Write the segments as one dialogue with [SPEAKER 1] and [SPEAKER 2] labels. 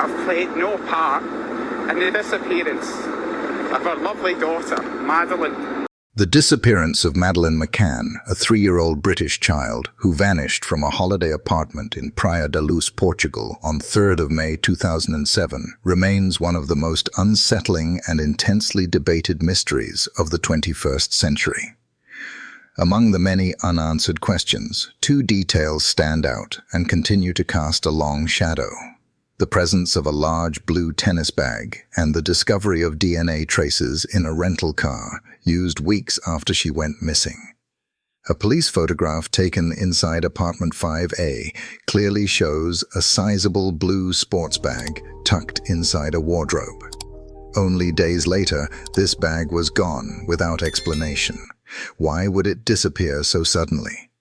[SPEAKER 1] have played no part in the disappearance of our lovely daughter, Madeleine.
[SPEAKER 2] The disappearance of Madeleine McCann, a 3-year-old British child who vanished from a holiday apartment in Praia da Luz, Portugal on 3rd of May 2007, remains one of the most unsettling and intensely debated mysteries of the 21st century. Among the many unanswered questions, 2 details stand out and continue to cast a long shadow: the presence of a large blue tennis bag and the discovery of DNA traces in a rental car used weeks after she went missing. A police photograph taken inside apartment 5A clearly shows a sizable blue sports bag tucked inside a wardrobe. Only days later, this bag was gone without explanation. Why would it disappear so suddenly?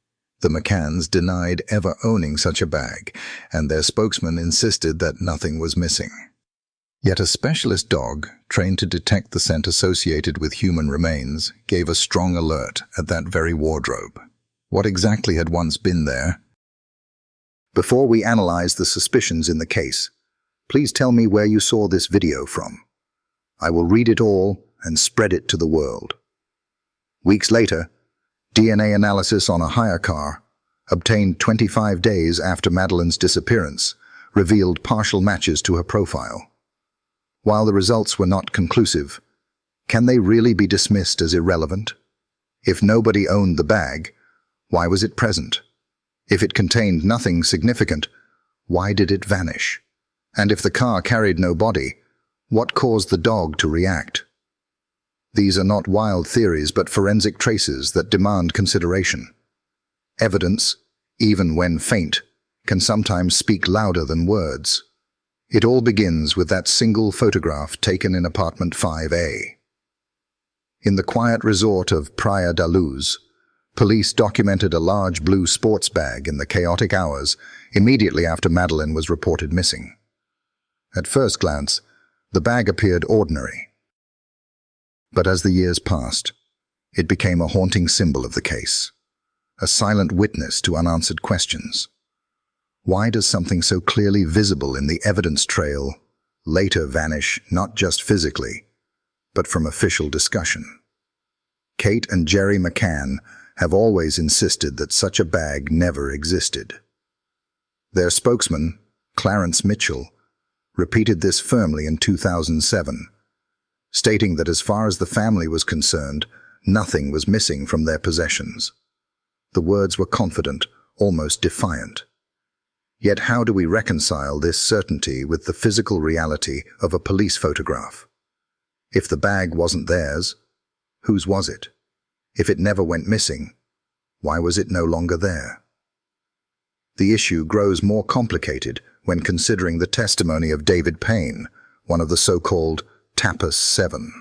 [SPEAKER 2] The McCanns denied ever owning such a bag, and their spokesman insisted that nothing was missing. Yet a specialist dog, trained to detect the scent associated with human remains, gave a strong alert at that very wardrobe. What exactly had once been there? Before we analyze the suspicions in the case, please tell me where you saw this video from. I will read it all and spread it to the world. Weeks later, DNA analysis on a hire car, obtained 25 days after Madeleine's disappearance, revealed partial matches to her profile. While the results were not conclusive, can they really be dismissed as irrelevant? If nobody owned the bag, why was it present? If it contained nothing significant, why did it vanish? And if the car carried no body, what caused the dog to react? These are not wild theories but forensic traces that demand consideration. Evidence, even when faint, can sometimes speak louder than words. It all begins with that single photograph taken in apartment 5A. In the quiet resort of Praia da Luz, police documented a large blue sports bag in the chaotic hours immediately after Madeleine was reported missing. At first glance, the bag appeared ordinary. But as the years passed, it became a haunting symbol of the case, a silent witness to unanswered questions. Why does something so clearly visible in the evidence trail later vanish not just physically, but from official discussion? Kate and Gerry McCann have always insisted that such a bag never existed. Their spokesman, Clarence Mitchell, repeated this firmly in 2007, stating that as far as the family was concerned, nothing was missing from their possessions. The words were confident, almost defiant. Yet how do we reconcile this certainty with the physical reality of a police photograph? If the bag wasn't theirs, whose was it? If it never went missing, why was it no longer there? The issue grows more complicated when considering the testimony of David Payne, one of the so-called Tapas 7.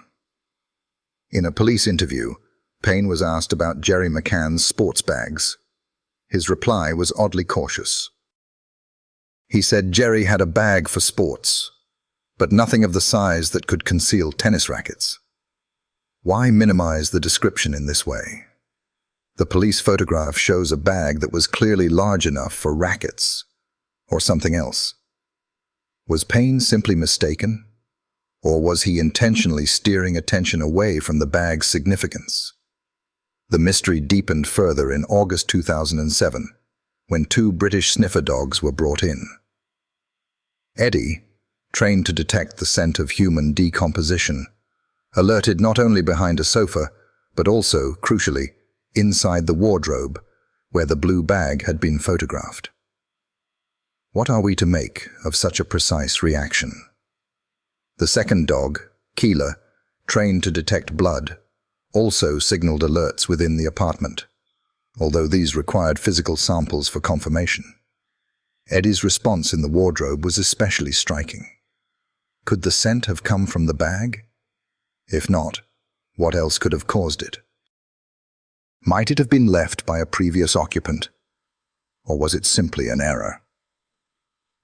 [SPEAKER 2] In a police interview, Payne was asked about Gerry McCann's sports bags. His reply was oddly cautious. He said Gerry had a bag for sports, but nothing of the size that could conceal tennis rackets. Why minimize the description in this way? The police photograph shows a bag that was clearly large enough for rackets, or something else. Was Payne simply mistaken? Or was he intentionally steering attention away from the bag's significance? The mystery deepened further in August 2007, when 2 British sniffer dogs were brought in. Eddie, trained to detect the scent of human decomposition, alerted not only behind a sofa, but also, crucially, inside the wardrobe where the blue bag had been photographed. What are we to make of such a precise reaction? The second dog, Keela, trained to detect blood, also signaled alerts within the apartment, although these required physical samples for confirmation. Eddie's response in the wardrobe was especially striking. Could the scent have come from the bag? If not, what else could have caused it? Might it have been left by a previous occupant, or was it simply an error?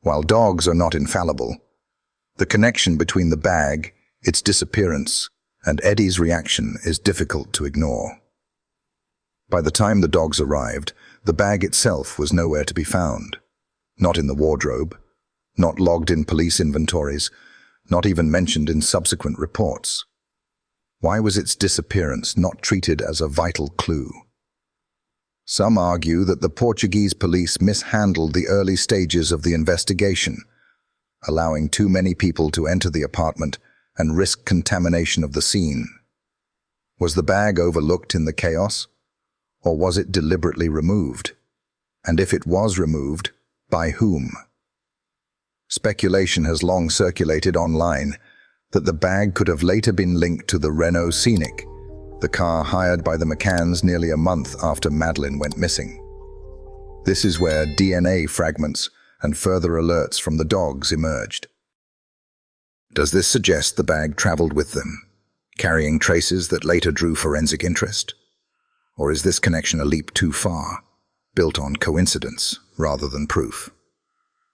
[SPEAKER 2] While dogs are not infallible, the connection between the bag, its disappearance, and Eddie's reaction is difficult to ignore. By the time the dogs arrived, the bag itself was nowhere to be found. Not in the wardrobe, not logged in police inventories, not even mentioned in subsequent reports. Why was its disappearance not treated as a vital clue? Some argue that the Portuguese police mishandled the early stages of the investigation, allowing too many people to enter the apartment and risk contamination of the scene. Was the bag overlooked in the chaos, or was it deliberately removed? And if it was removed, by whom? Speculation has long circulated online that the bag could have later been linked to the Renault Scenic, the car hired by the McCanns nearly a month after Madeleine went missing. This is where DNA fragments and further alerts from the dogs emerged. Does this suggest the bag traveled with them, carrying traces that later drew forensic interest? Or is this connection a leap too far, built on coincidence rather than proof?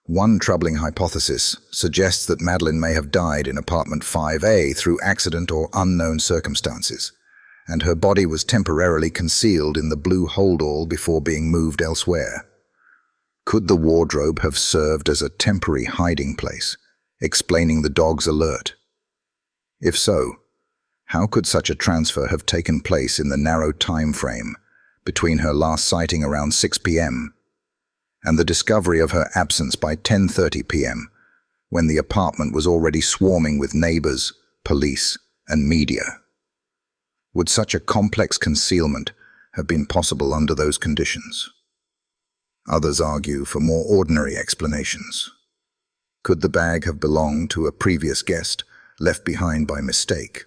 [SPEAKER 2] One troubling hypothesis suggests that Madeleine may have died in apartment 5A through accident or unknown circumstances, and her body was temporarily concealed in the blue holdall before being moved elsewhere. Could the wardrobe have served as a temporary hiding place, explaining the dog's alert? If so, how could such a transfer have taken place in the narrow time frame between her last sighting around 6 p.m. and the discovery of her absence by 10:30 p.m., when the apartment was already swarming with neighbors, police, and media? Would such a complex concealment have been possible under those conditions? Others argue for more ordinary explanations. Could the bag have belonged to a previous guest, left behind by mistake?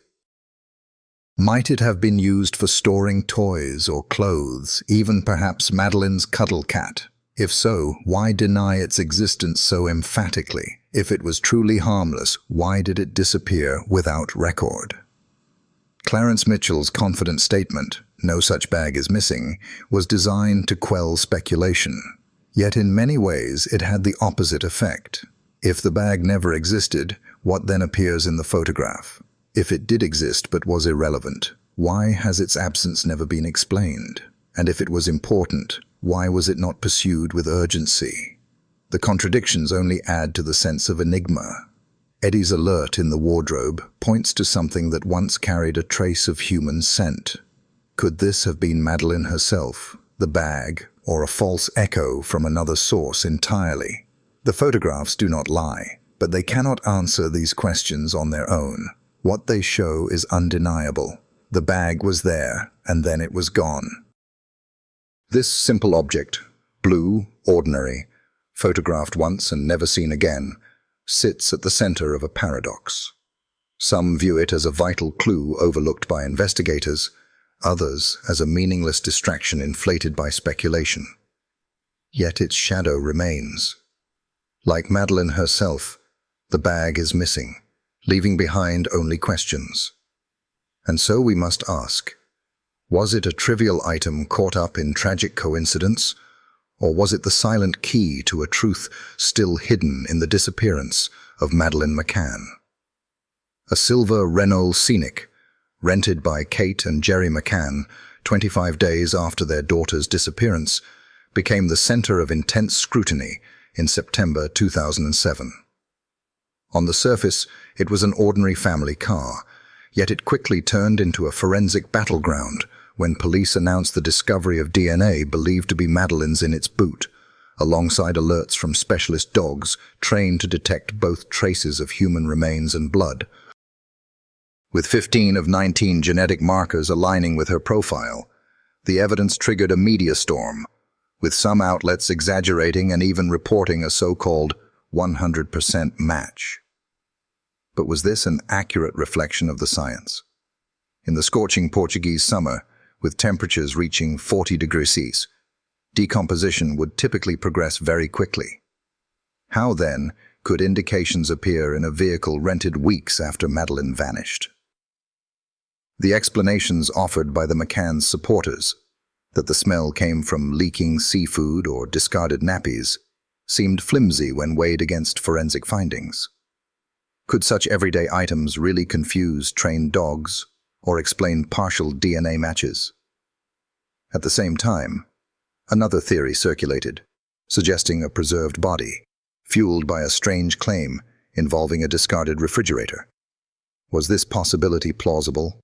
[SPEAKER 2] Might it have been used for storing toys or clothes, even perhaps Madeleine's cuddle cat? If so, why deny its existence so emphatically? If it was truly harmless, why did it disappear without record? Clarence Mitchell's confident statement, "No such bag is missing," was designed to quell speculation. Yet in many ways it had the opposite effect. If the bag never existed, what then appears in the photograph? If it did exist but was irrelevant, why has its absence never been explained? And if it was important, why was it not pursued with urgency? The contradictions only add to the sense of enigma. Eddie's alert in the wardrobe points to something that once carried a trace of human scent. Could this have been Madeleine herself, the bag, or a false echo from another source entirely? The photographs do not lie, but they cannot answer these questions on their own. What they show is undeniable. The bag was there, and then it was gone. This simple object, blue, ordinary, photographed once and never seen again, sits at the center of a paradox. Some view it as a vital clue overlooked by investigators, others as a meaningless distraction inflated by speculation. Yet its shadow remains. Like Madeleine herself, the bag is missing, leaving behind only questions. And so we must ask, was it a trivial item caught up in tragic coincidence, or was it the silent key to a truth still hidden in the disappearance of Madeleine McCann? A silver Renault Scenic, rented by Kate and Gerry McCann 25 days after their daughter's disappearance, became the center of intense scrutiny in September 2007. On the surface, it was an ordinary family car, yet it quickly turned into a forensic battleground when police announced the discovery of DNA believed to be Madeleine's in its boot, alongside alerts from specialist dogs trained to detect both traces of human remains and blood. With 15 of 19 genetic markers aligning with her profile, the evidence triggered a media storm, with some outlets exaggerating and even reporting a so-called 100% match. But was this an accurate reflection of the science? In the scorching Portuguese summer, with temperatures reaching 40 degrees Celsius, decomposition would typically progress very quickly. How, then, could indications appear in a vehicle rented weeks after Madeleine vanished? The explanations offered by the McCann's supporters, that the smell came from leaking seafood or discarded nappies, seemed flimsy when weighed against forensic findings. Could such everyday items really confuse trained dogs or explain partial DNA matches? At the same time, another theory circulated, suggesting a preserved body, fueled by a strange claim involving a discarded refrigerator. Was this possibility plausible,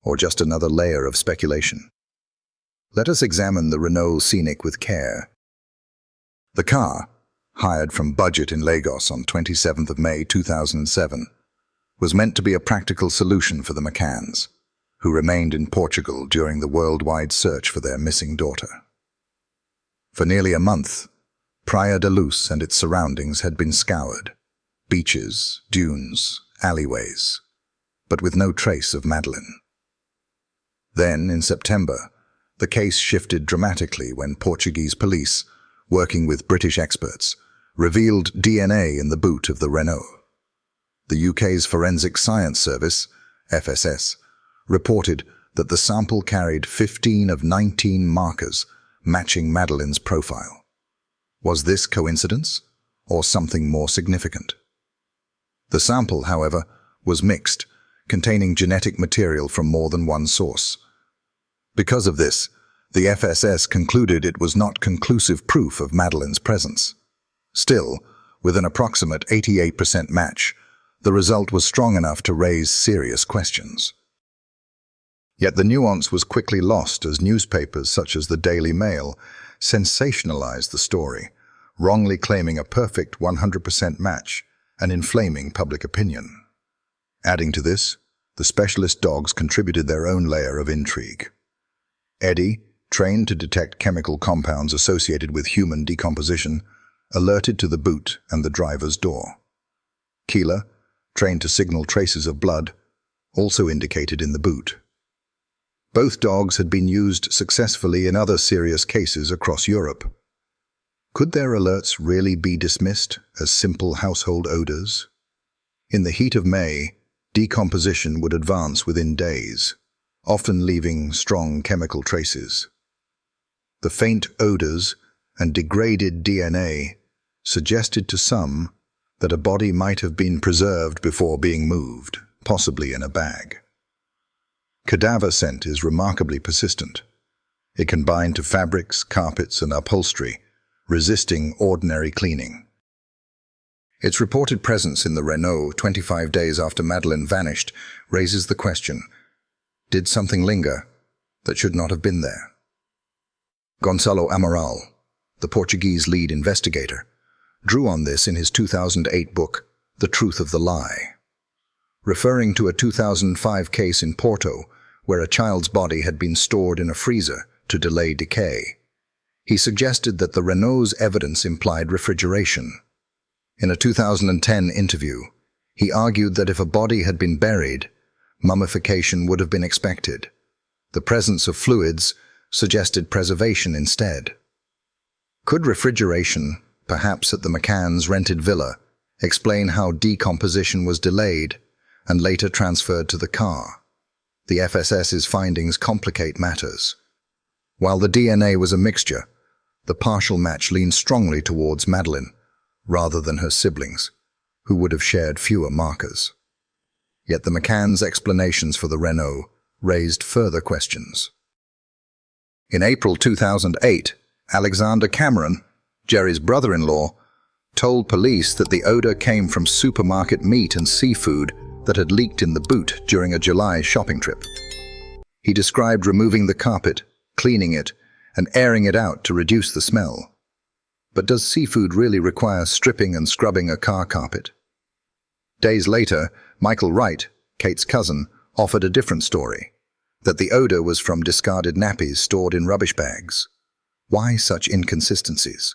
[SPEAKER 2] or just another layer of speculation? Let us examine the Renault Scenic with care. The car, hired from Budget in Lagos on 27th of May 2007, was meant to be a practical solution for the McCanns, who remained in Portugal during the worldwide search for their missing daughter. For nearly a month, Praia da Luz and its surroundings had been scoured, beaches, dunes, alleyways, but with no trace of Madeleine. Then, in September, the case shifted dramatically when Portuguese police, working with British experts, revealed DNA in the boot of the Renault. The UK's Forensic Science Service, FSS, reported that the sample carried 15 of 19 markers matching Madeleine's profile. Was this coincidence, or something more significant? The sample, however, was mixed, containing genetic material from more than one source. Because of this, the FSS concluded it was not conclusive proof of Madeleine's presence. Still, with an approximate 88% match, the result was strong enough to raise serious questions. Yet the nuance was quickly lost as newspapers such as the Daily Mail sensationalized the story, wrongly claiming a perfect 100% match and inflaming public opinion. Adding to this, the specialist dogs contributed their own layer of intrigue. Eddie, trained to detect chemical compounds associated with human decomposition, alerted to the boot and the driver's door. Keela, trained to signal traces of blood, also indicated in the boot. Both dogs had been used successfully in other serious cases across Europe. Could their alerts really be dismissed as simple household odors? In the heat of May, decomposition would advance within days, often leaving strong chemical traces. The faint odors and degraded DNA suggested to some that a body might have been preserved before being moved, possibly in a bag. Cadaver scent is remarkably persistent. It can bind to fabrics, carpets, and upholstery, resisting ordinary cleaning. Its reported presence in the Renault 25 days after Madeleine vanished raises the question, did something linger that should not have been there? Gonçalo Amaral, the Portuguese lead investigator, drew on this in his 2008 book, The Truth of the Lie. Referring to a 2005 case in Porto, where a child's body had been stored in a freezer to delay decay, he suggested that the Renault's evidence implied refrigeration. In a 2010 interview, he argued that if a body had been buried, mummification would have been expected. The presence of fluids suggested preservation instead. Could refrigeration, perhaps at the McCann's rented villa, explain how decomposition was delayed and later transferred to the car? The FSS's findings complicate matters. While the DNA was a mixture, the partial match leaned strongly towards Madeleine, rather than her siblings, who would have shared fewer markers. Yet the McCann's explanations for the Renault raised further questions. In April 2008, Alexander Cameron, Gerry's brother-in-law, told police that the odor came from supermarket meat and seafood that had leaked in the boot during a July shopping trip. He described removing the carpet, cleaning it, and airing it out to reduce the smell. But does seafood really require stripping and scrubbing a car carpet? Days later, Michael Wright, Kate's cousin, offered a different story, that the odor was from discarded nappies stored in rubbish bags. Why such inconsistencies?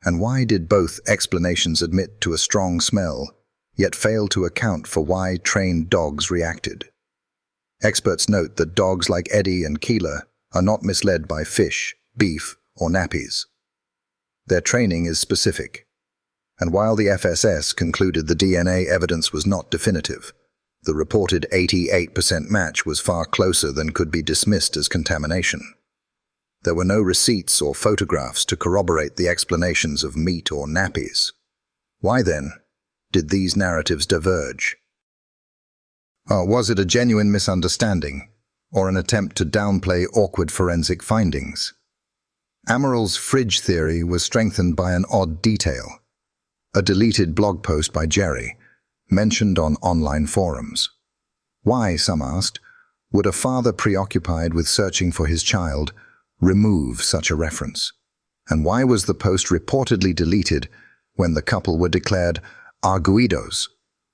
[SPEAKER 2] And why did both explanations admit to a strong smell, yet fail to account for why trained dogs reacted? Experts note that dogs like Eddie and Keela are not misled by fish, beef, or nappies. Their training is specific. And while the FSS concluded the DNA evidence was not definitive, the reported 88% match was far closer than could be dismissed as contamination. There were no receipts or photographs to corroborate the explanations of meat or nappies. Why then did these narratives diverge? Was it a genuine misunderstanding, or an attempt to downplay awkward forensic findings? Amaral's fridge theory was strengthened by an odd detail. A deleted blog post by Gerry, mentioned on online forums. Why, some asked, would a father preoccupied with searching for his child remove such a reference? And why was the post reportedly deleted when the couple were declared arguidos,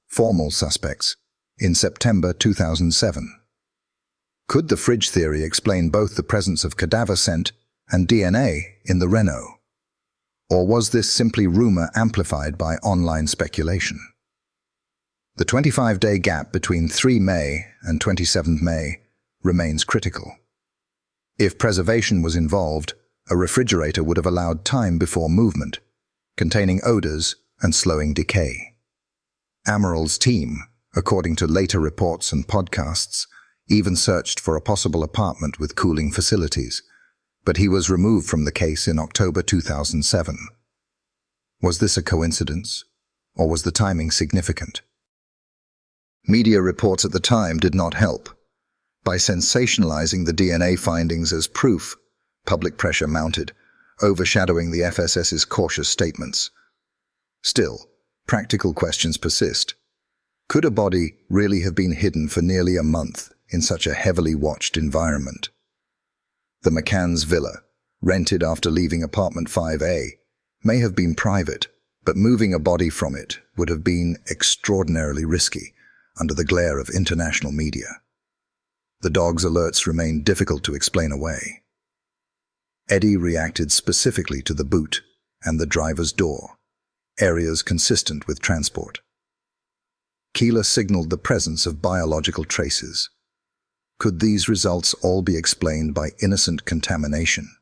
[SPEAKER 2] formal suspects, in September 2007? Could the fridge theory explain both the presence of cadaver scent and DNA in the Renault? Or was this simply rumor amplified by online speculation? The 25-day gap between 3 May and 27 May remains critical. If preservation was involved, a refrigerator would have allowed time before movement, containing odors and slowing decay. Amaral's team, according to later reports and podcasts, even searched for a possible apartment with cooling facilities, but he was removed from the case in October 2007. Was this a coincidence, or was the timing significant? Media reports at the time did not help. By sensationalizing the DNA findings as proof, public pressure mounted, overshadowing the FSS's cautious statements. Still, practical questions persist. Could a body really have been hidden for nearly a month in such a heavily watched environment? The McCann's villa, rented after leaving apartment 5A, may have been private, but moving a body from it would have been extraordinarily risky under the glare of international media. The dog's alerts remained difficult to explain away. Eddie reacted specifically to the boot and the driver's door, areas consistent with transport. Keela signaled the presence of biological traces. Could these results all be explained by innocent contamination?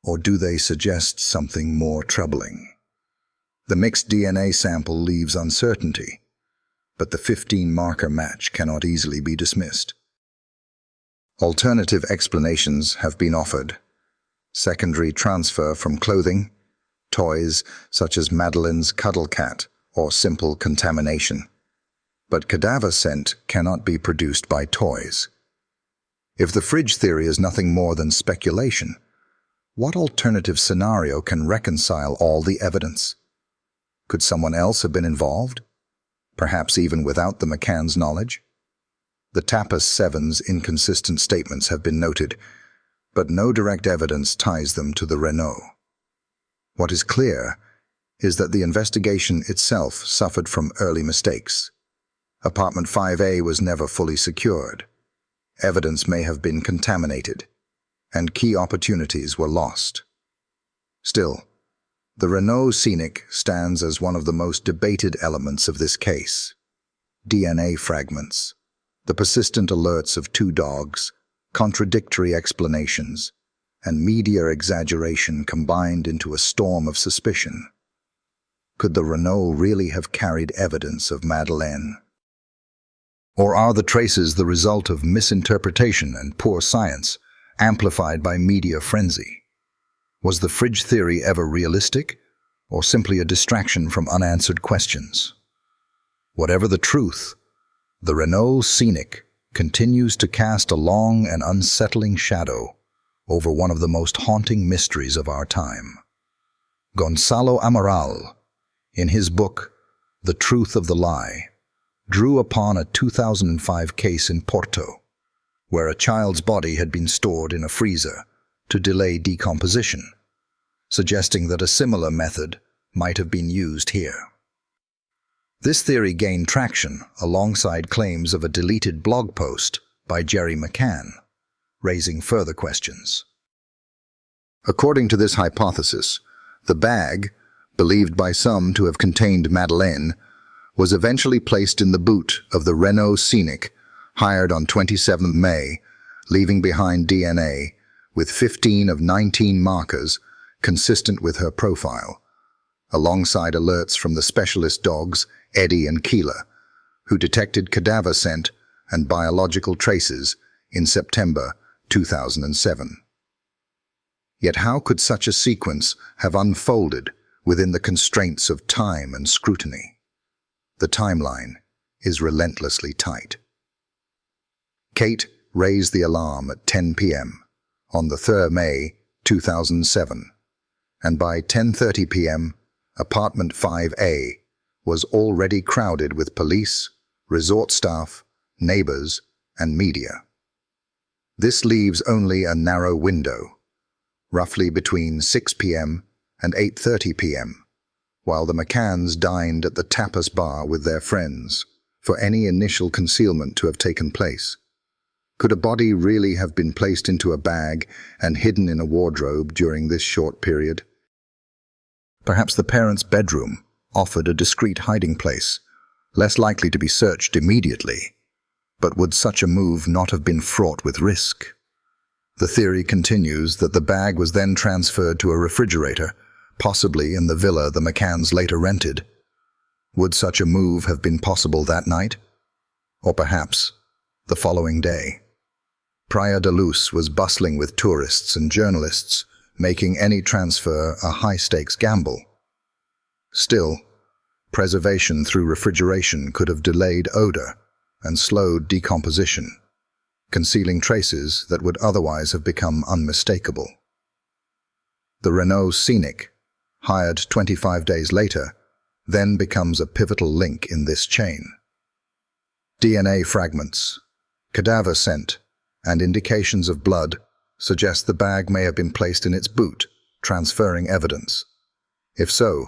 [SPEAKER 2] Or do they suggest something more troubling? The mixed DNA sample leaves uncertainty, but the 15-marker match cannot easily be dismissed. Alternative explanations have been offered. Secondary transfer from clothing, toys such as Madeleine's cuddle cat, or simple contamination. But cadaver scent cannot be produced by toys. If the fridge theory is nothing more than speculation, what alternative scenario can reconcile all the evidence? Could someone else have been involved? Perhaps even without the McCann's knowledge? The Tapas 7's inconsistent statements have been noted, but no direct evidence ties them to the Renault. What is clear is that the investigation itself suffered from early mistakes. Apartment 5A was never fully secured. Evidence may have been contaminated, and key opportunities were lost. Still, the Renault Scenic stands as one of the most debated elements of this case. DNA fragments, the persistent alerts of 2 dogs, contradictory explanations, and media exaggeration combined into a storm of suspicion. Could the Renault really have carried evidence of Madeleine? Or are the traces the result of misinterpretation and poor science, amplified by media frenzy? Was the fridge theory ever realistic, or simply a distraction from unanswered questions? Whatever the truth, the Renault Scenic continues to cast a long and unsettling shadow over one of the most haunting mysteries of our time. Gonzalo Amaral, in his book, The Truth of the Lie, drew upon a 2005 case in Porto, where a child's body had been stored in a freezer to delay decomposition, suggesting that a similar method might have been used here. This theory gained traction alongside claims of a deleted blog post by Gerry McCann, raising further questions. According to this hypothesis, the bag, believed by some to have contained Madeleine, was eventually placed in the boot of the Renault Scenic, hired on 27 May, leaving behind DNA with 15 of 19 markers consistent with her profile, alongside alerts from the specialist dogs Eddie and Keela, who detected cadaver scent and biological traces in September 2007. Yet how could such a sequence have unfolded within the constraints of time and scrutiny? The timeline is relentlessly tight. Kate raised the alarm at 10 p.m. on the 3rd May 2007, and by 10:30 p.m., Apartment 5A was already crowded with police, resort staff, neighbors, and media. This leaves only a narrow window, roughly between 6 p.m. and 8:30 p.m., while the McCanns dined at the tapas bar with their friends, for any initial concealment to have taken place. Could a body really have been placed into a bag and hidden in a wardrobe during this short period? Perhaps the parents' bedroom offered a discreet hiding place, less likely to be searched immediately. But would such a move not have been fraught with risk? The theory continues that the bag was then transferred to a refrigerator, possibly in the villa the McCanns later rented. Would such a move have been possible that night? Or perhaps the following day? Praia da Luz was bustling with tourists and journalists, making any transfer a high-stakes gamble. Still, preservation through refrigeration could have delayed odor and slowed decomposition, concealing traces that would otherwise have become unmistakable. The Renault Scenic, hired 25 days later, then becomes a pivotal link in this chain. DNA fragments, cadaver scent, and indications of blood suggest the bag may have been placed in its boot, transferring evidence. If so,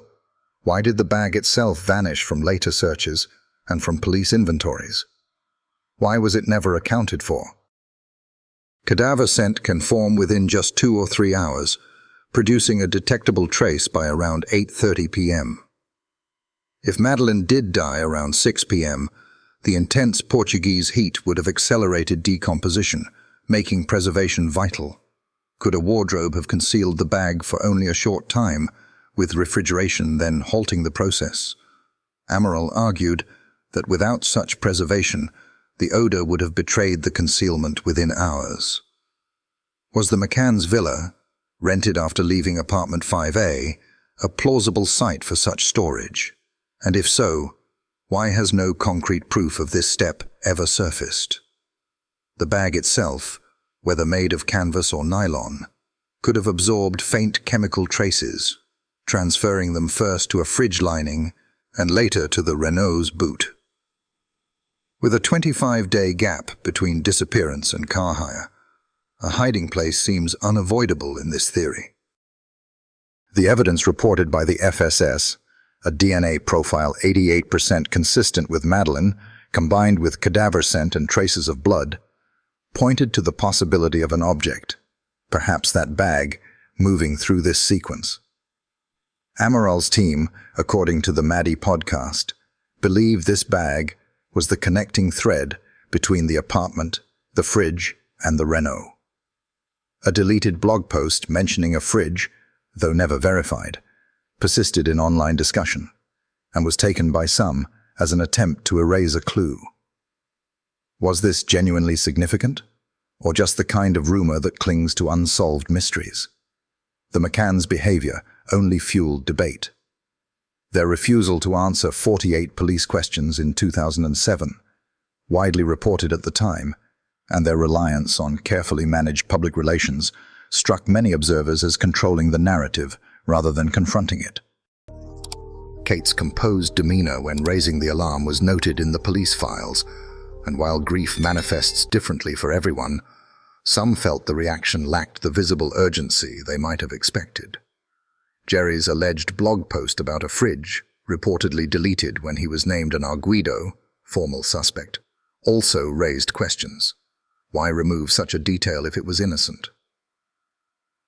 [SPEAKER 2] why did the bag itself vanish from later searches and from police inventories? Why was it never accounted for? Cadaver scent can form within just 2 or 3 hours, producing a detectable trace by around 8:30 p.m. If Madeleine did die around 6 p.m., the intense Portuguese heat would have accelerated decomposition, making preservation vital. Could a wardrobe have concealed the bag for only a short time, with refrigeration then halting the process? Amaral argued that without such preservation, the odor would have betrayed the concealment within hours. Was the McCann's villa, rented after leaving apartment 5A, a plausible site for such storage? And if so, why has no concrete proof of this step ever surfaced? The bag itself, whether made of canvas or nylon, could have absorbed faint chemical traces, transferring them first to a fridge lining and later to the Renault's boot. With a 25-day gap between disappearance and car hire, a hiding place seems unavoidable in this theory. The evidence reported by the FSS, a DNA profile 88% consistent with Madeleine, combined with cadaver scent and traces of blood, pointed to the possibility of an object, perhaps that bag, moving through this sequence. Amaral's team, according to the Maddie podcast, believe this bag was the connecting thread between the apartment, the fridge, and the Renault. A deleted blog post mentioning a fridge, though never verified, persisted in online discussion, and was taken by some as an attempt to erase a clue. Was this genuinely significant, or just the kind of rumor that clings to unsolved mysteries? The McCann's behavior only fueled debate. Their refusal to answer 48 police questions in 2007, widely reported at the time, and their reliance on carefully managed public relations struck many observers as controlling the narrative rather than confronting it. Kate's composed demeanor when raising the alarm was noted in the police files, and while grief manifests differently for everyone, some felt the reaction lacked the visible urgency they might have expected. Gerry's alleged blog post about a fridge, reportedly deleted when he was named an arguido, formal suspect, also raised questions. Why remove such a detail if it was innocent?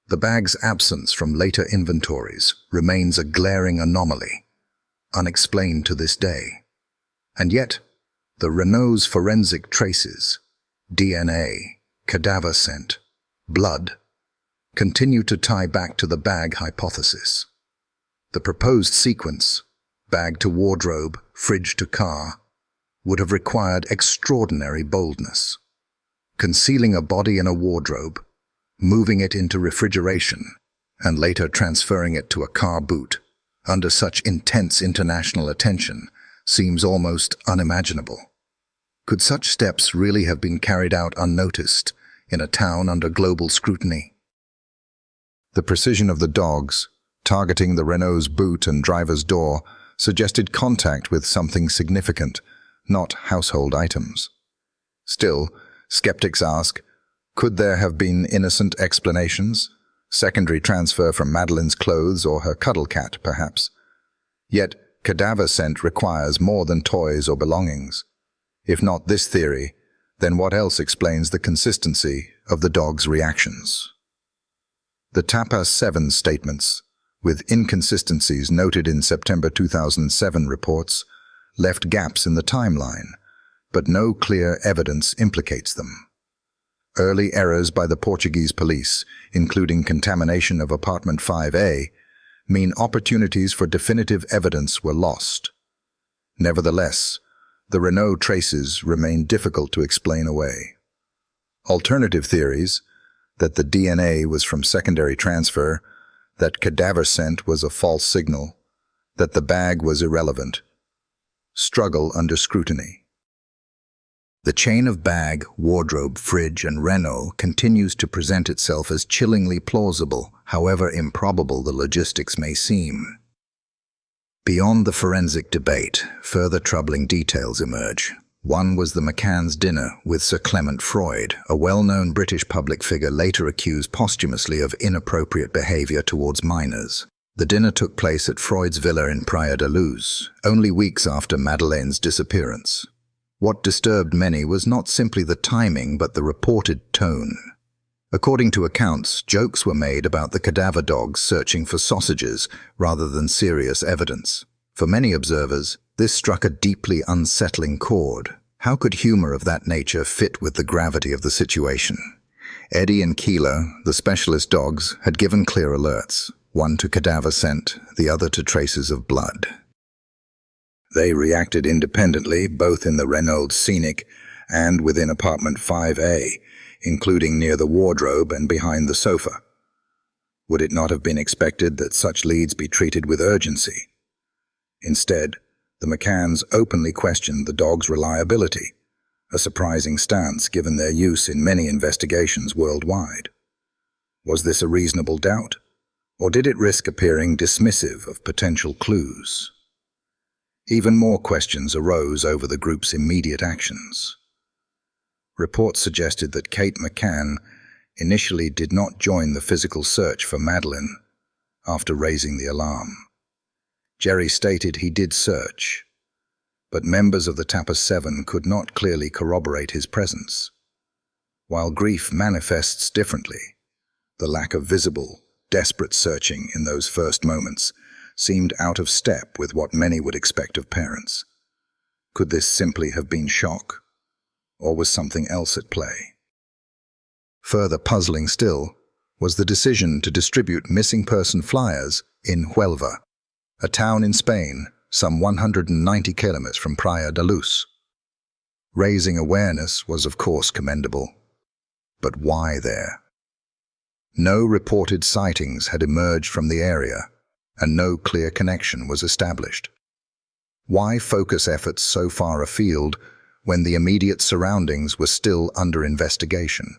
[SPEAKER 2] The bag's absence from later inventories remains a glaring anomaly, unexplained to this day. And yet, the Renault's forensic traces, DNA, cadaver scent, blood, continue to tie back to the bag hypothesis. The proposed sequence, bag to wardrobe, fridge to car, would have required extraordinary boldness. Concealing a body in a wardrobe, moving it into refrigeration, and later transferring it to a car boot, under such intense international attention, seems almost unimaginable. Could such steps really have been carried out unnoticed in a town under global scrutiny? The precision of the dogs, Targeting the Renault's boot and driver's door suggested contact with something significant, not household items. Still, skeptics ask, could there have been innocent explanations? Secondary transfer from Madeleine's clothes or her cuddle cat, perhaps. Yet, cadaver scent requires more than toys or belongings. If not this theory, then what else explains the consistency of the dog's reactions? The TAPA 7 statements, with inconsistencies noted in September 2007 reports, left gaps in the timeline, but no clear evidence implicates them. Early errors by the Portuguese police, including contamination of apartment 5A, mean opportunities for definitive evidence were lost. Nevertheless, the Renault traces remain difficult to explain away. Alternative theories, that the DNA was from secondary transfer, that cadaver scent was a false signal, that the bag was irrelevant, struggle under scrutiny. The chain of bag, wardrobe, fridge, and Renault continues to present itself as chillingly plausible, however improbable the logistics may seem. Beyond the forensic debate, further troubling details emerge. One was the McCann's dinner with Sir Clement Freud, a well-known British public figure later accused posthumously of inappropriate behaviour towards minors. The dinner took place at Freud's villa in Praia da Luz, only weeks after Madeleine's disappearance. What disturbed many was not simply the timing but the reported tone. According to accounts, jokes were made about the cadaver dogs searching for sausages rather than serious evidence. For many observers, this struck a deeply unsettling chord. How could humor of that nature fit with the gravity of the situation? Eddie and Keela, the specialist dogs, had given clear alerts, one to cadaver scent, the other to traces of blood. They reacted independently, both in the Renault's scenic and within apartment 5A, including near the wardrobe and behind the sofa. Would it not have been expected that such leads be treated with urgency? Instead, the McCanns openly questioned the dog's reliability, a surprising stance given their use in many investigations worldwide. Was this a reasonable doubt, or did it risk appearing dismissive of potential clues? Even more questions arose over the group's immediate actions. Reports suggested that Kate McCann initially did not join the physical search for Madeleine after raising the alarm. Gerry stated he did search, but members of the TAPA 7 could not clearly corroborate his presence. While grief manifests differently, the lack of visible, desperate searching in those first moments seemed out of step with what many would expect of parents. Could this simply have been shock, or was something else at play? Further puzzling still was the decision to distribute missing person flyers in Huelva, a town in Spain some 190 kilometers from Praia da Luz. Raising awareness was of course commendable, but why there? No reported sightings had emerged from the area, and no clear connection was established. Why focus efforts so far afield when the immediate surroundings were still under investigation?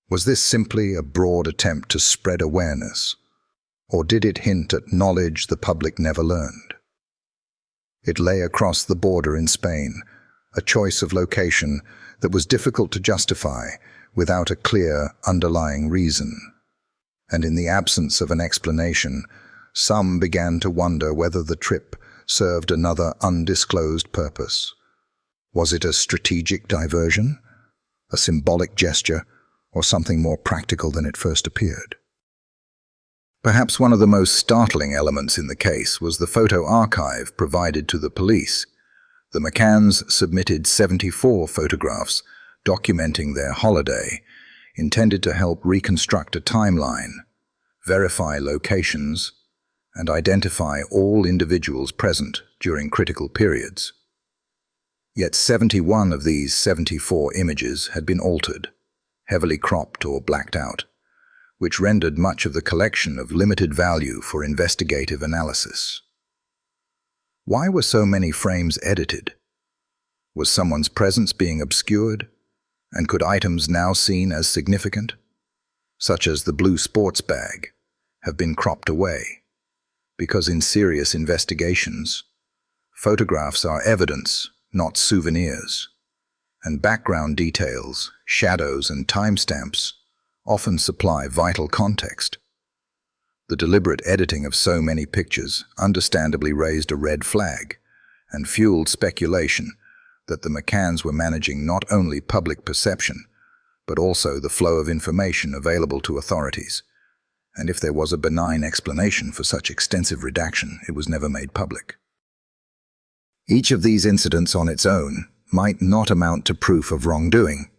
[SPEAKER 2] Was this simply a broad attempt to spread awareness, or did it hint at knowledge the public never learned? It lay across the border in Spain, a choice of location that was difficult to justify without a clear underlying reason. And in the absence of an explanation, some began to wonder whether the trip served another undisclosed purpose. Was it a strategic diversion, a symbolic gesture, or something more practical than it first appeared? Perhaps one of the most startling elements in the case was the photo archive provided to the police. The McCanns submitted 74 photographs documenting their holiday, intended to help reconstruct a timeline, verify locations, and identify all individuals present during critical periods. Yet 71 of these 74 images had been altered, heavily cropped or blacked out, which rendered much of the collection of limited value for investigative analysis. Why were so many frames edited? Was someone's presence being obscured, and could items now seen as significant, such as the blue sports bag, have been cropped away? because in serious investigations, photographs are evidence, not souvenirs, and background details, shadows, and timestamps often supply vital context. The deliberate editing of so many pictures understandably raised a red flag and fueled speculation that the McCanns were managing not only public perception, but also the flow of information available to authorities. And if there was a benign explanation for such extensive redaction, it was never made public. Each of these incidents on its own might not amount to proof of wrongdoing,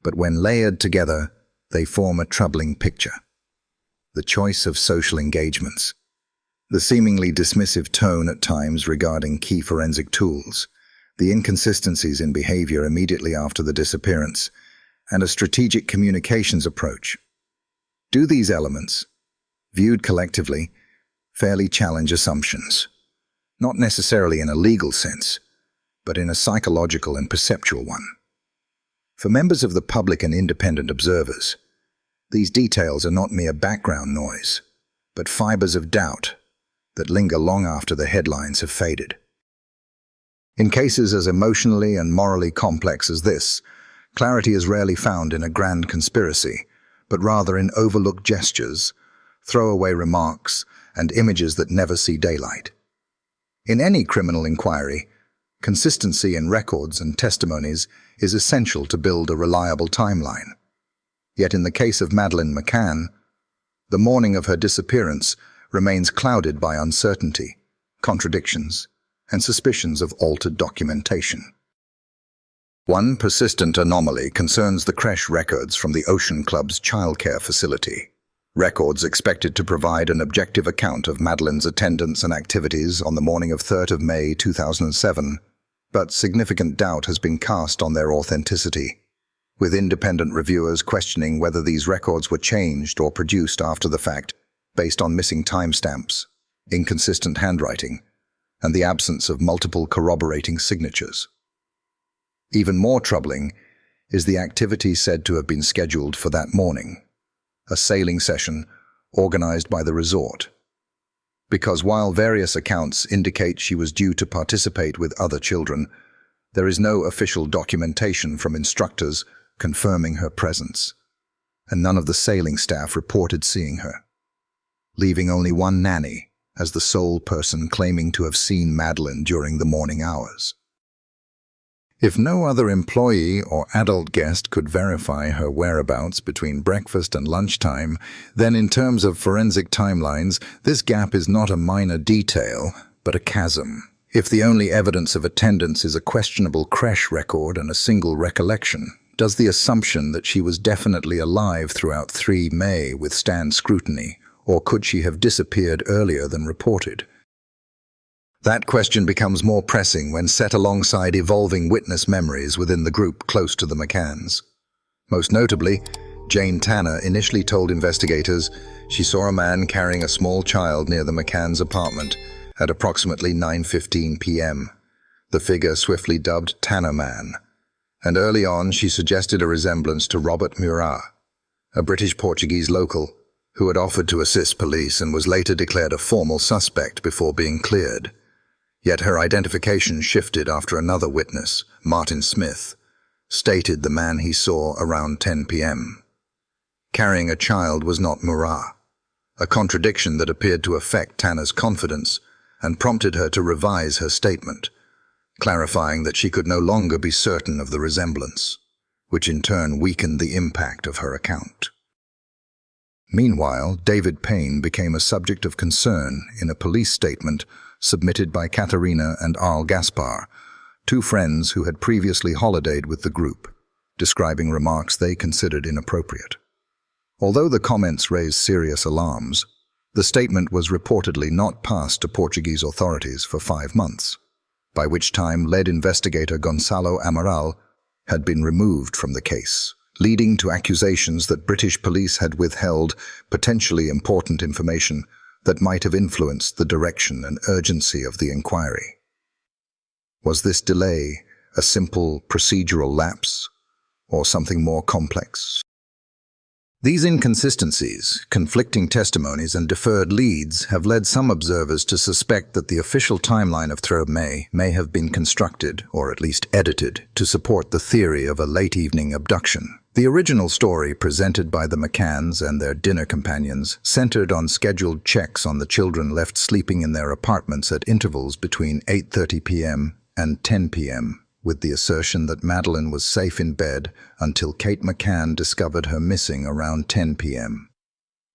[SPEAKER 2] but when layered together, they form a troubling picture. The choice of social engagements, the seemingly dismissive tone at times regarding key forensic tools, the inconsistencies in behavior immediately after the disappearance, and a strategic communications approach. Do these elements, viewed collectively, fairly challenge assumptions, not necessarily in a legal sense, but in a psychological and perceptual one? For members of the public and independent observers, these details are not mere background noise, but fibers of doubt that linger long after the headlines have faded. In cases as emotionally and morally complex as this, clarity is rarely found in a grand conspiracy, but rather in overlooked gestures, throwaway remarks, and images that never see daylight. In any criminal inquiry, consistency in records and testimonies is essential to build a reliable timeline. Yet in the case of Madeleine McCann, the morning of her disappearance remains clouded by uncertainty, contradictions, and suspicions of altered documentation. One persistent anomaly concerns the creche records from the Ocean Club's childcare facility. Records expected to provide an objective account of Madeleine's attendance and activities on the morning of 3rd of May 2007, but significant doubt has been cast on their authenticity, with independent reviewers questioning whether these records were changed or produced after the fact based on missing timestamps, inconsistent handwriting, and the absence of multiple corroborating signatures. Even more troubling is the activity said to have been scheduled for that morning, a sailing session organized by the resort. Because while various accounts indicate she was due to participate with other children, there is no official documentation from instructors confirming her presence, and none of the sailing staff reported seeing her, leaving only one nanny as the sole person claiming to have seen Madeleine during the morning hours. If no other employee or adult guest could verify her whereabouts between breakfast and lunchtime, then in terms of forensic timelines, this gap is not a minor detail, but a chasm. If the only evidence of attendance is a questionable creche record and a single recollection, does the assumption that she was definitely alive throughout 3 May withstand scrutiny, or could she have disappeared earlier than reported? That question becomes more pressing when set alongside evolving witness memories within the group close to the McCanns. Most notably, Jane Tanner initially told investigators she saw a man carrying a small child near the McCanns' apartment at approximately 9:15 p.m., the figure swiftly dubbed Tanner Man, and early on she suggested a resemblance to Robert Murat, a British Portuguese local who had offered to assist police and was later declared a formal suspect before being cleared. Yet her identification shifted after another witness, Martin Smith, stated the man he saw around 10 p.m. Carrying a child was not Murat, a contradiction that appeared to affect Tanner's confidence and prompted her to revise her statement, clarifying that she could no longer be certain of the resemblance, which in turn weakened the impact of her account. Meanwhile, David Payne became a subject of concern in a police statement submitted by Katharina and Arl Gaspar, 2 friends who had previously holidayed with the group, describing remarks they considered inappropriate. Although the comments raised serious alarms, the statement was reportedly not passed to Portuguese authorities for 5 months, by which time lead investigator Gonçalo Amaral had been removed from the case, leading to accusations that British police had withheld potentially important information that might have influenced the direction and urgency of the inquiry. Was this delay a simple procedural lapse, or something more complex? These inconsistencies, conflicting testimonies, and deferred leads have led some observers to suspect that the official timeline of 3rd May may have been constructed, or at least edited, to support the theory of a late-evening abduction. The original story presented by the McCanns and their dinner companions centered on scheduled checks on the children left sleeping in their apartments at intervals between 8:30 p.m. and 10 p.m., with the assertion that Madeleine was safe in bed until Kate McCann discovered her missing around 10 p.m.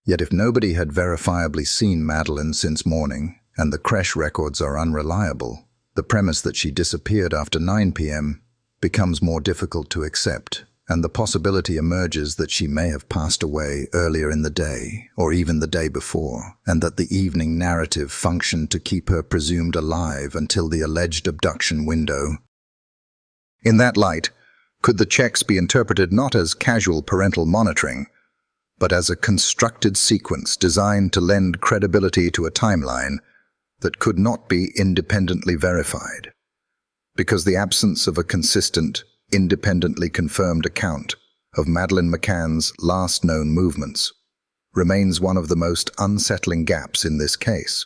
[SPEAKER 2] Yet if nobody had verifiably seen Madeleine since morning, and the creche records are unreliable, the premise that she disappeared after 9 p.m. becomes more difficult to accept, and the possibility emerges that she may have passed away earlier in the day, or even the day before, and that the evening narrative functioned to keep her presumed alive until the alleged abduction window. In that light, could the checks be interpreted not as casual parental monitoring, but as a constructed sequence designed to lend credibility to a timeline that could not be independently verified? Because the absence of a consistent, independently confirmed account of Madeleine McCann's last known movements remains one of the most unsettling gaps in this case.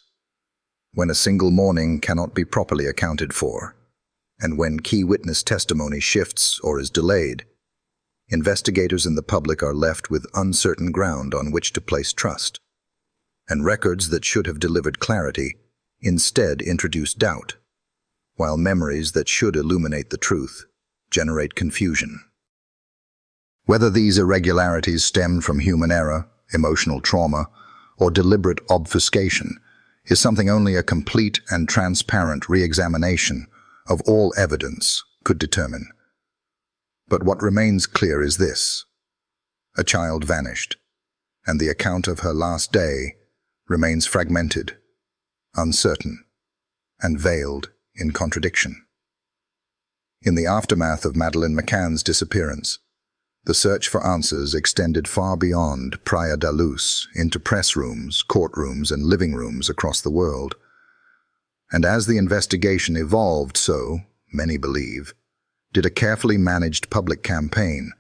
[SPEAKER 2] When a single morning cannot be properly accounted for, and when key witness testimony shifts or is delayed, investigators and the public are left with uncertain ground on which to place trust, and records that should have delivered clarity instead introduce doubt, while memories that should illuminate the truth generate confusion. Whether these irregularities stem from human error, emotional trauma, or deliberate obfuscation is something only a complete and transparent re-examination of all evidence could determine. But what remains clear is this: a child vanished, and the account of her last day remains fragmented, uncertain, and veiled in contradiction. In the aftermath of Madeleine McCann's disappearance, the search for answers extended far beyond Praia da Luz into press rooms, courtrooms, and living rooms across the world. And as the investigation evolved, so, many believe, did a carefully managed public campaign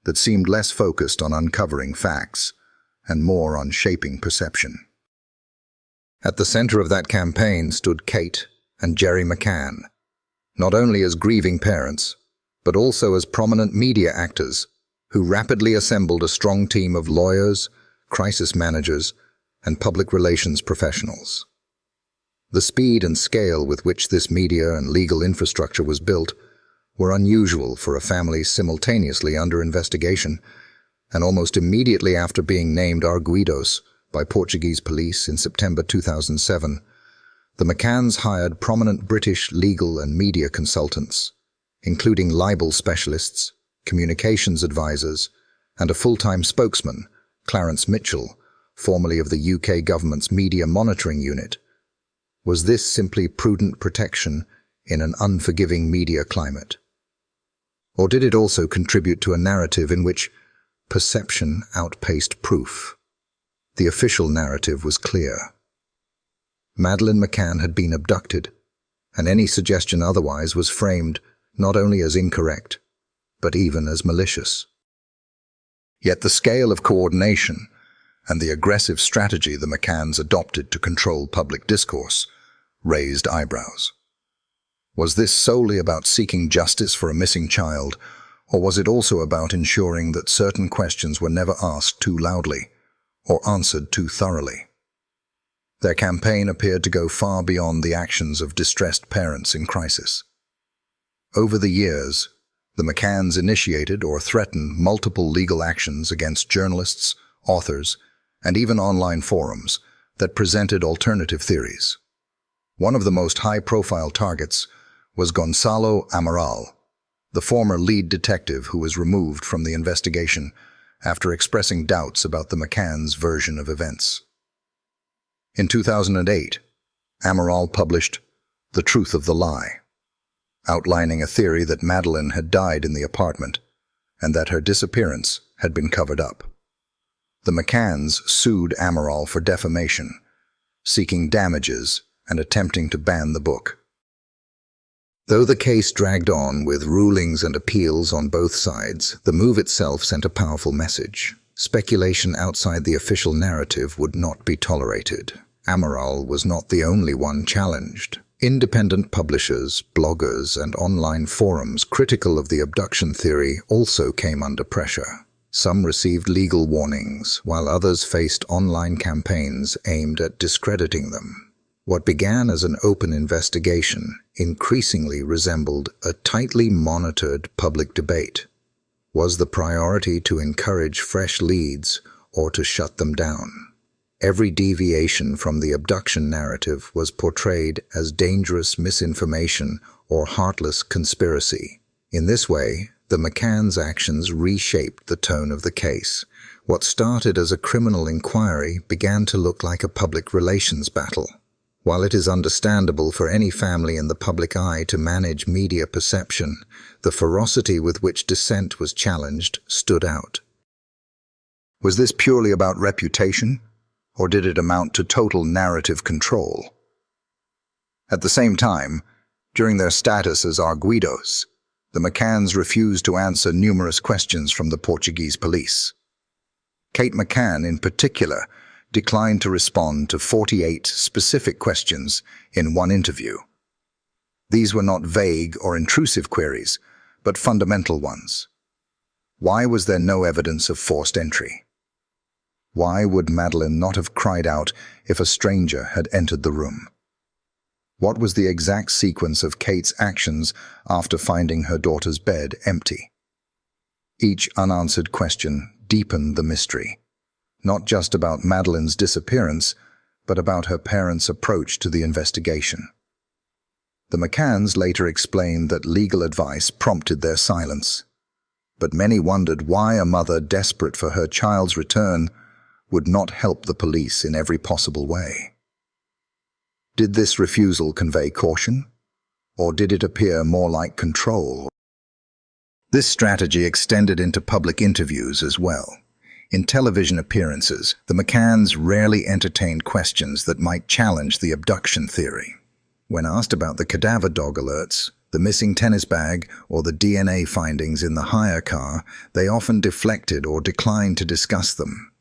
[SPEAKER 2] that seemed less focused on uncovering facts and more on shaping perception. At the center of that campaign stood Kate and Gerry McCann, not only as grieving parents, but also as prominent media actors who rapidly assembled a strong team of lawyers, crisis managers, and public relations professionals. The speed and scale with which this media and legal infrastructure was built were unusual for a family simultaneously under investigation, and almost immediately after being named arguidos by Portuguese police in September 2007, the McCanns hired prominent British legal and media consultants, including libel specialists, communications advisors, and a full-time spokesman, Clarence Mitchell, formerly of the UK government's Media Monitoring Unit. Was this simply prudent protection in an unforgiving media climate? Or did it also contribute to a narrative in which perception outpaced proof? The official narrative was clear. Madeleine McCann had been abducted, and any suggestion otherwise was framed not only as incorrect, but even as malicious. Yet the scale of coordination and the aggressive strategy the McCanns adopted to control public discourse raised eyebrows. Was this solely about seeking justice for a missing child, or was it also about ensuring that certain questions were never asked too loudly or answered too thoroughly? Their campaign appeared to go far beyond the actions of distressed parents in crisis. Over the years, the McCanns initiated or threatened multiple legal actions against journalists, authors, and even online forums that presented alternative theories. One of the most high-profile targets was Gonçalo Amaral, the former lead detective who was removed from the investigation after expressing doubts about the McCanns' version of events. In 2008, Amaral published The Truth of the Lie, outlining a theory that Madeleine had died in the apartment and that her disappearance had been covered up. The McCanns sued Amaral for defamation, seeking damages and attempting to ban the book. Though the case dragged on with rulings and appeals on both sides, the move itself sent a powerful message. Speculation outside the official narrative would not be tolerated. Amaral was not the only one challenged. Independent publishers, bloggers, and online forums critical of the abduction theory also came under pressure. Some received legal warnings, while others faced online campaigns aimed at discrediting them. What began as an open investigation increasingly resembled a tightly monitored public debate. Was the priority to encourage fresh leads or to shut them down? Every deviation from the abduction narrative was portrayed as dangerous misinformation or heartless conspiracy. In this way, the McCann's actions reshaped the tone of the case. What started as a criminal inquiry began to look like a public relations battle. While it is understandable for any family in the public eye to manage media perception, the ferocity with which dissent was challenged stood out. Was this purely about reputation, or did it amount to total narrative control? At the same time, during their status as arguidos, the McCanns refused to answer numerous questions from the Portuguese police. Kate McCann, in particular, declined to respond to 48 specific questions in one interview. These were not vague or intrusive queries, but fundamental ones. Why was there no evidence of forced entry? Why would Madeleine not have cried out if a stranger had entered the room? What was the exact sequence of Kate's actions after finding her daughter's bed empty? Each unanswered question deepened the mystery, not just about Madeleine's disappearance, but about her parents' approach to the investigation. The McCanns later explained that legal advice prompted their silence, but many wondered why a mother desperate for her child's return would not help the police in every possible way. Did this refusal convey caution, or did it appear more like control? This strategy extended into public interviews as well. In television appearances, the McCanns rarely entertained questions that might challenge the abduction theory. When asked about the cadaver dog alerts, the missing tennis bag, or the DNA findings in the hire car, they often deflected or declined to discuss them.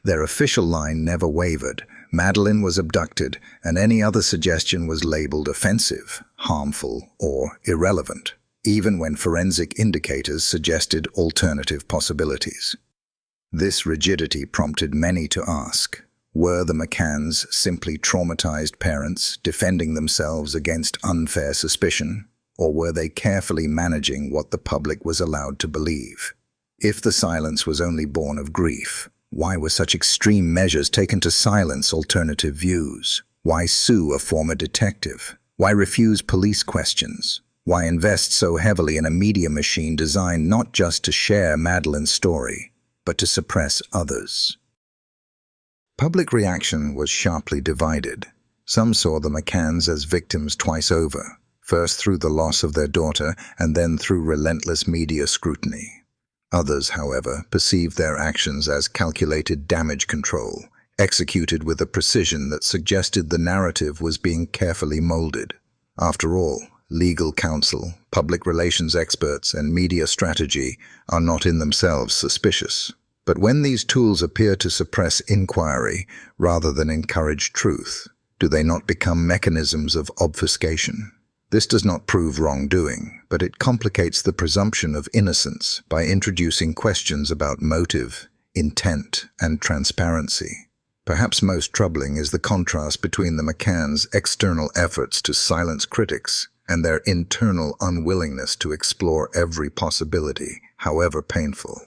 [SPEAKER 2] Their official line never wavered. Madeleine was abducted, and any other suggestion was labeled offensive, harmful, or irrelevant, even when forensic indicators suggested alternative possibilities. This rigidity prompted many to ask, were the McCanns simply traumatized parents defending themselves against unfair suspicion, or were they carefully managing what the public was allowed to believe? If the silence was only born of grief, why were such extreme measures taken to silence alternative views? Why sue a former detective? Why refuse police questions? Why invest so heavily in a media machine designed not just to share Madeleine's story, but to suppress others? Public reaction was sharply divided. Some saw the McCanns as victims twice over, first through the loss of their daughter and then through relentless media scrutiny. Others, however, perceived their actions as calculated damage control, executed with a precision that suggested the narrative was being carefully molded. After all, legal counsel, public relations experts, and media strategy are not in themselves suspicious. But when these tools appear to suppress inquiry rather than encourage truth, do they not become mechanisms of obfuscation? This does not prove wrongdoing, but it complicates the presumption of innocence by introducing questions about motive, intent, and transparency. Perhaps most troubling is the contrast between the McCanns' external efforts to silence critics and their internal unwillingness to explore every possibility, however painful.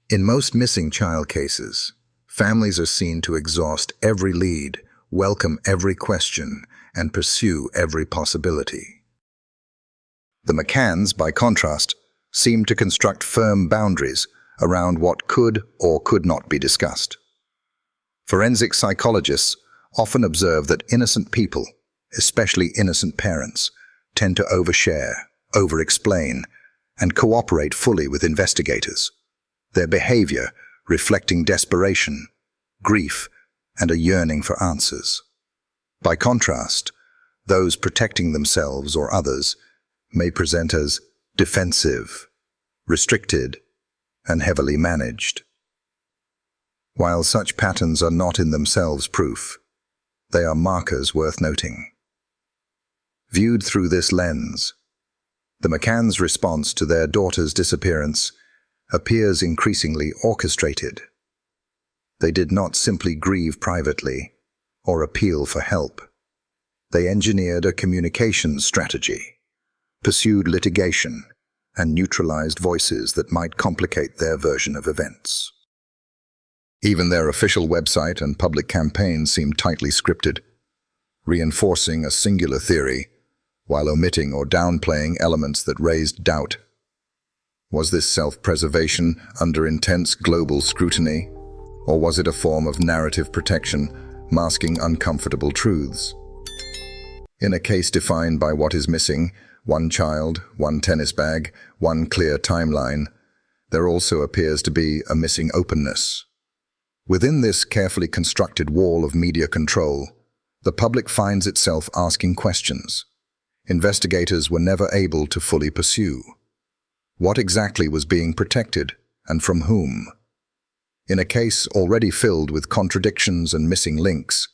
[SPEAKER 2] In most missing child cases, families are seen to exhaust every lead, welcome every question, and pursue every possibility. The McCanns, by contrast, seem to construct firm boundaries around what could or could not be discussed. Forensic psychologists often observe that innocent people, especially innocent parents, tend to overshare, over-explain, and cooperate fully with investigators, their behavior reflecting desperation, grief, and a yearning for answers. By contrast, those protecting themselves or others may present as defensive, restricted, and heavily managed. While such patterns are not in themselves proof, they are markers worth noting. Viewed through this lens, the McCanns' response to their daughter's disappearance appears increasingly orchestrated. They did not simply grieve privately or appeal for help. They engineered a communications strategy, pursued litigation, and neutralized voices that might complicate their version of events. Even their official website and public campaign seemed tightly scripted, reinforcing a singular theory while omitting or downplaying elements that raised doubt. Was this self-preservation under intense global scrutiny, or was it a form of narrative protection masking uncomfortable truths? In a case defined by what is missing, one child, one tennis bag, one clear timeline, there also appears to be a missing openness. Within this carefully constructed wall of media control, the public finds itself asking questions investigators were never able to fully pursue. What exactly was being protected, and from whom? In a case already filled with contradictions and missing links,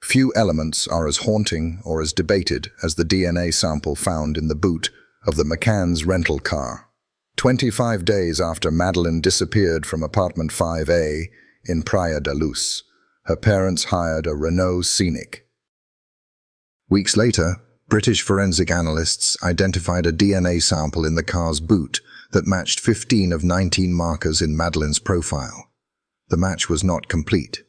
[SPEAKER 2] few elements are as haunting or as debated as the DNA sample found in the boot of the McCann's rental car. 25 days after Madeleine disappeared from apartment 5A in Praia da Luz, her parents hired a Renault Scenic. Weeks later, British forensic analysts identified a DNA sample in the car's boot that matched 15 of 19 markers in Madeleine's profile. The match was not complete.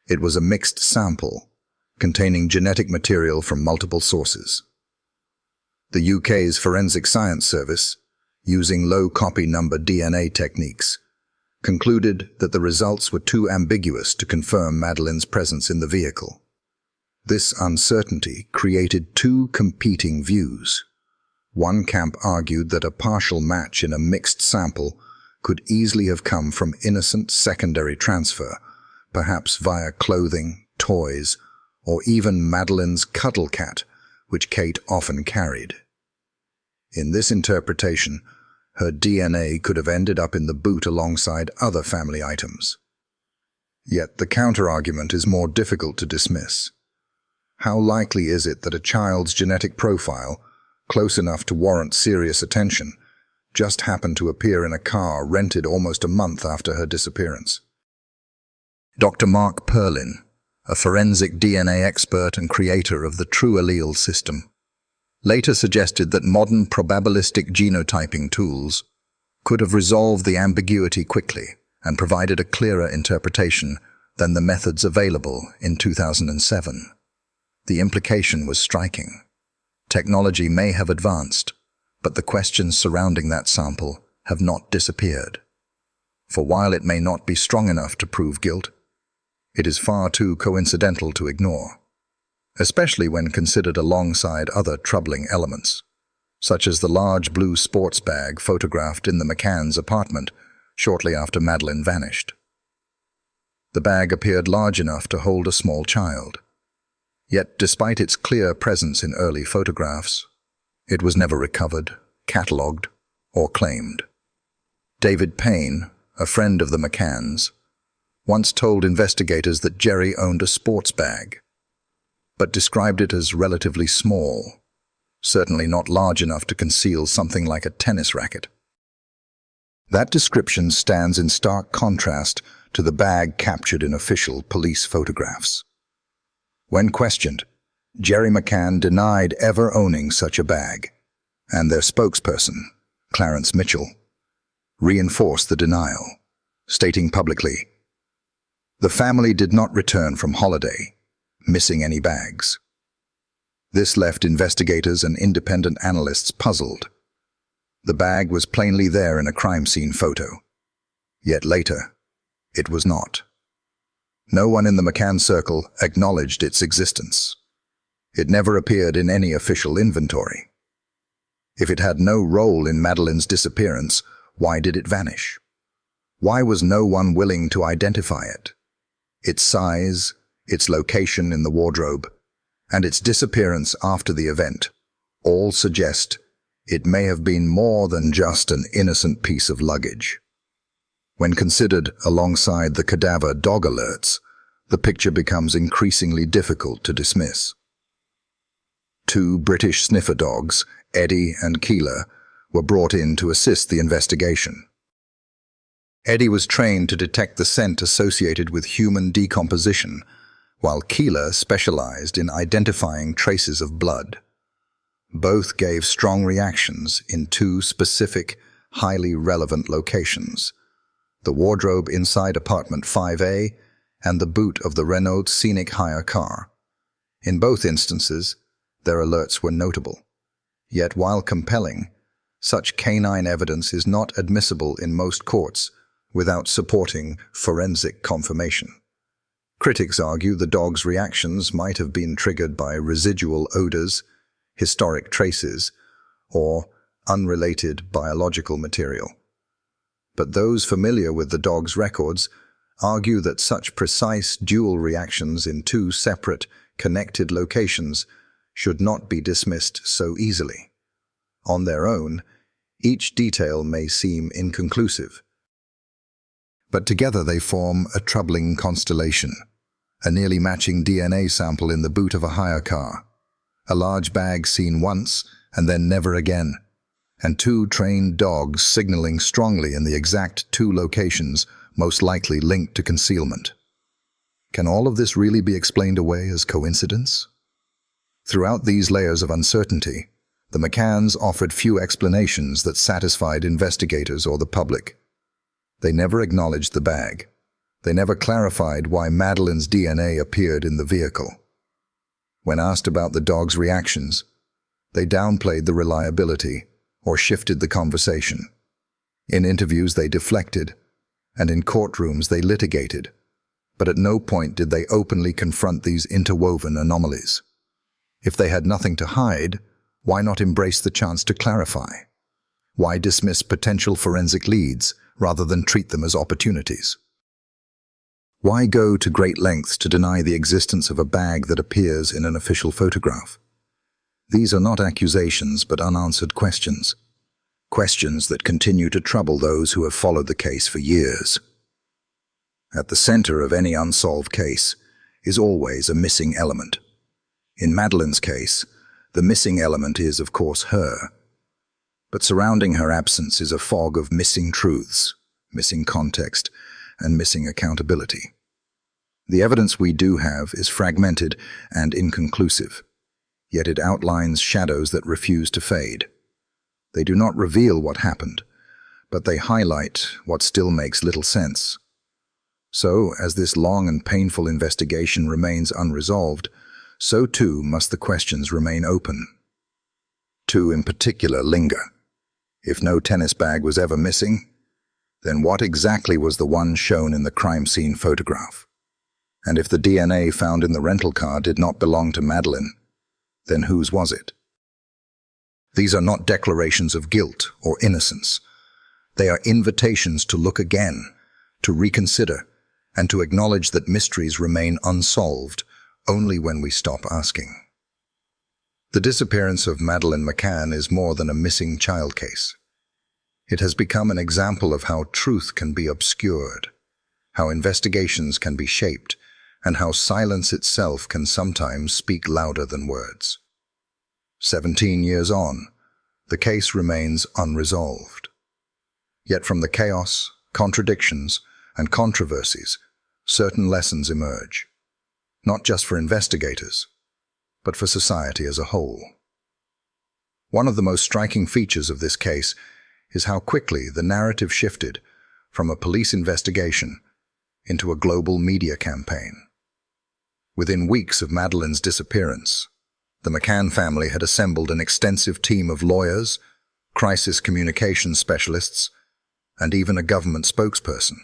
[SPEAKER 2] It was a mixed sample, containing genetic material from multiple sources. The UK's Forensic Science Service, using low copy number DNA techniques, concluded that the results were too ambiguous to confirm Madeleine's presence in the vehicle. This uncertainty created two competing views. One camp argued that a partial match in a mixed sample could easily have come from innocent secondary transfer, perhaps via clothing, toys, or even Madeleine's cuddle cat, which Kate often carried. In this interpretation, her DNA could have ended up in the boot alongside other family items. Yet the counter-argument is more difficult to dismiss. How likely is it that a child's genetic profile, close enough to warrant serious attention, just happened to appear in a car rented almost a month after her disappearance? Dr. Mark Perlin, a forensic DNA expert and creator of the True Allele system, later suggested that modern probabilistic genotyping tools could have resolved the ambiguity quickly and provided a clearer interpretation than the methods available in 2007. The implication was striking. Technology may have advanced, but the questions surrounding that sample have not disappeared. For while it may not be strong enough to prove guilt, it is far too coincidental to ignore, especially when considered alongside other troubling elements, such as the large blue sports bag photographed in the McCann's apartment shortly after Madeleine vanished. The bag appeared large enough to hold a small child. Yet, despite its clear presence in early photographs, it was never recovered, catalogued, or claimed. David Payne, a friend of the McCanns, once told investigators that Gerry owned a sports bag, but described it as relatively small, certainly not large enough to conceal something like a tennis racket. That description stands in stark contrast to the bag captured in official police photographs. When questioned, Gerry McCann denied ever owning such a bag, and their spokesperson, Clarence Mitchell, reinforced the denial, stating publicly, "The family did not return from holiday, missing any bags." This left investigators and independent analysts puzzled. The bag was plainly there in a crime scene photo, yet later, it was not. No one in the McCann circle acknowledged its existence. It never appeared in any official inventory. If it had no role in Madeleine's disappearance, why did it vanish? Why was no one willing to identify it? Its size, its location in the wardrobe, and its disappearance after the event all suggest it may have been more than just an innocent piece of luggage. When considered alongside the cadaver dog alerts, the picture becomes increasingly difficult to dismiss. 2 British sniffer dogs, Eddie and Keela, were brought in to assist the investigation. Eddie was trained to detect the scent associated with human decomposition, while Keela specialized in identifying traces of blood. Both gave strong reactions in 2 specific, highly relevant locations: the wardrobe inside apartment 5A and the boot of the Renault Scenic hire car. In both instances, their alerts were notable. Yet while compelling, such canine evidence is not admissible in most courts without supporting forensic confirmation. Critics argue the dog's reactions might have been triggered by residual odors, historic traces, or unrelated biological material. But those familiar with the dog's records argue that such precise dual reactions in 2 separate, connected locations should not be dismissed so easily. On their own, each detail may seem inconclusive, but together they form a troubling constellation: a nearly matching DNA sample in the boot of a hire car, a large bag seen once and then never again, and 2 trained dogs signaling strongly in the exact 2 locations most likely linked to concealment. Can all of this really be explained away as coincidence? Throughout these layers of uncertainty, the McCanns offered few explanations that satisfied investigators or the public. They never acknowledged the bag. They never clarified why Madeleine's DNA appeared in the vehicle. When asked about the dog's reactions, they downplayed the reliability or shifted the conversation. In interviews they deflected, and in courtrooms they litigated, but at no point did they openly confront these interwoven anomalies. If they had nothing to hide, why not embrace the chance to clarify? Why dismiss potential forensic leads rather than treat them as opportunities? Why go to great lengths to deny the existence of a bag that appears in an official photograph? These are not accusations but unanswered questions. Questions that continue to trouble those who have followed the case for years. At the center of any unsolved case is always a missing element. In Madeleine's case, the missing element is, of course, her. But surrounding her absence is a fog of missing truths, missing context, and missing accountability. The evidence we do have is fragmented and inconclusive, yet it outlines shadows that refuse to fade. They do not reveal what happened, but they highlight what still makes little sense. So, as this long and painful investigation remains unresolved, so too must the questions remain open. 2 in particular linger. If no tennis bag was ever missing, then what exactly was the one shown in the crime scene photograph? And if the DNA found in the rental car did not belong to Madeleine, then whose was it? These are not declarations of guilt or innocence. They are invitations to look again, to reconsider, and to acknowledge that mysteries remain unsolved only when we stop asking. The disappearance of Madeleine McCann is more than a missing child case. It has become an example of how truth can be obscured, how investigations can be shaped, and how silence itself can sometimes speak louder than words. 17 years on, the case remains unresolved. Yet from the chaos, contradictions, and controversies, certain lessons emerge, not just for investigators, but for society as a whole. One of the most striking features of this case is how quickly the narrative shifted from a police investigation into a global media campaign. Within weeks of Madeleine's disappearance, the McCann family had assembled an extensive team of lawyers, crisis communications specialists, and even a government spokesperson.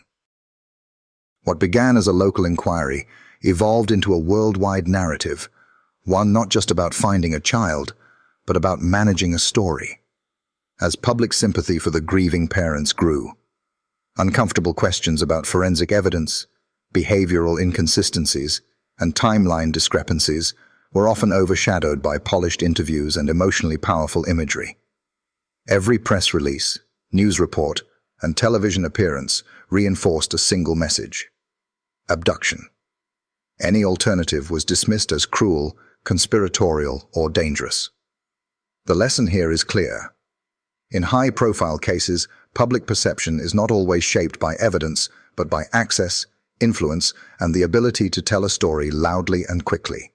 [SPEAKER 2] What began as a local inquiry evolved into a worldwide narrative, one not just about finding a child, but about managing a story. As public sympathy for the grieving parents grew, uncomfortable questions about forensic evidence, behavioral inconsistencies, and timeline discrepancies were often overshadowed by polished interviews and emotionally powerful imagery. Every press release, news report, and television appearance reinforced a single message: abduction. Any alternative was dismissed as cruel, conspiratorial, or dangerous. The lesson here is clear. In high-profile cases, public perception is not always shaped by evidence, but by access, influence, and the ability to tell a story loudly and quickly.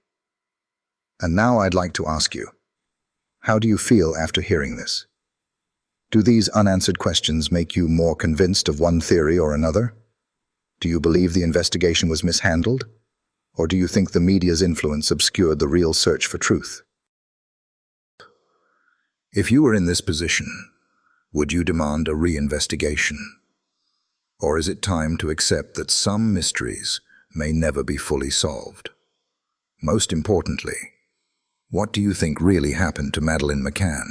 [SPEAKER 2] And now I'd like to ask you, how do you feel after hearing this? Do these unanswered questions make you more convinced of one theory or another? Do you believe the investigation was mishandled? Or do you think the media's influence obscured the real search for truth? If you were in this position, would you demand a reinvestigation? Or is it time to accept that some mysteries may never be fully solved? Most importantly, what do you think really happened to Madeleine McCann?